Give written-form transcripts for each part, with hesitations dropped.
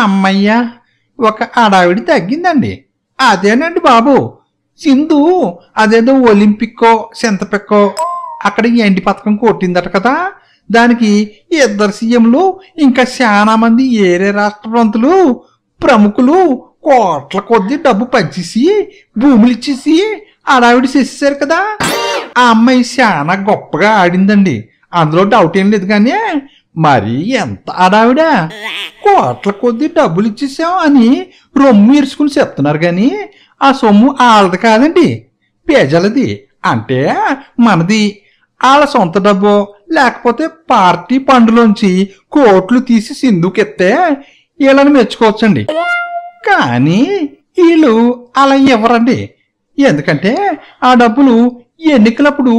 అమ్మయ్య, ఒక ఆడావిడి తగ్గిందండి. అదేనండి బాబు, సింధు అదేదో ఒలింపిక్కో సింతపెక్కో అక్కడ ఎండి పథకం కొట్టిందట కదా. దానికి 2 సీఎంలు ఇంకా చాలా మంది ఏరే రాష్ట్ర మంత్రులు ప్రముఖులు కోట్ల కొద్ది డబ్బు పంచేసి భూములు ఇచ్చేసి ఆడావిడి చేసేసారు కదా. ఆ అమ్మాయి చాలా గొప్పగా ఆడిందండి, అందులో డౌట్ ఏం లేదు. కానీ మరి ఎంత ఆడావిడా, కోట్ల కొద్ది డబ్బులు ఇచ్చేసాం అని రొమ్ము ఇరుచుకుని చెప్తున్నారు. కానీ ఆ సొమ్ము వాళ్ళది కాదండి, ప్రజలది. అంటే మనది. వాళ్ళ సొంత డబ్బు లేకపోతే పార్టీ ఫండ్లోంచి కోట్లు తీసి సింధుకెత్తే వీళ్ళని మెచ్చుకోవచ్చండి. కానీ వీళ్ళు అలా ఇవ్వరండి. ఎందుకంటే ఆ డబ్బులు ఎన్నికలప్పుడు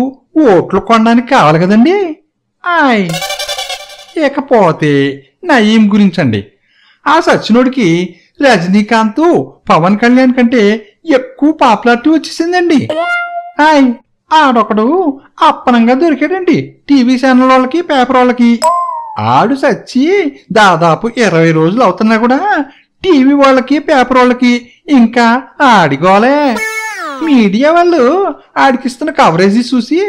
ఓట్లు కొనడానికి కావాలి కదండి. ఇకపోతే నయీం గురించండి. ఆ సచ్చినోడికి రజనీకాంత్ పవన్ కళ్యాణ్ కంటే ఎక్కువ పాపులారిటీ వచ్చేసిందండి. ఆడొకడు అప్పనంగా దొరికాడండి టీవీ ఛానల్ వాళ్ళకి పేపర్ వాళ్ళకి. ఆడు సచ్చి దాదాపు 20 రోజులు అవుతున్నా కూడా టీవీ వాళ్ళకి పేపర్ వాళ్ళకి ఇంకా ఆడిగోలే. మీడియా వాళ్ళు ఆడికిస్తున్న కవరేజీ చూసి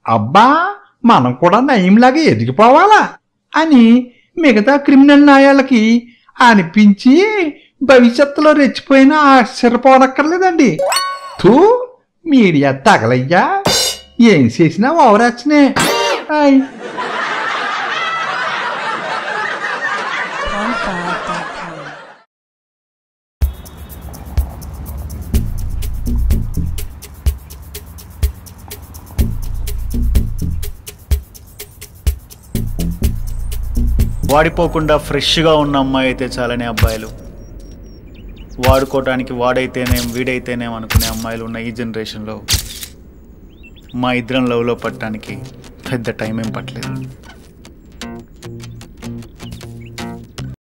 అబ్బా మనం కూడా నయంలాగా ఎదిగిపోవాలా అని మిగతా క్రిమినల్ న్యాయాలకి అనిపించి భవిష్యత్తులో రెచ్చిపోయిన ఆశ్చర్యపోనక్కర్లేదండి. తూ మీడియా తగలయ్యా, ఏం చేసినా ఓవరాక్షనే. వాడిపోకుండా ఫ్రెష్గా ఉన్న అమ్మాయి అయితే చాలని అబ్బాయిలు, వాడుకోవడానికి వాడైతేనేం వీడైతేనేం అనుకునే అమ్మాయిలు ఉన్న ఈ జనరేషన్లో మా ఇద్దరం లవ్లో పడటానికి పెద్ద టైం ఏం పట్టలేదు.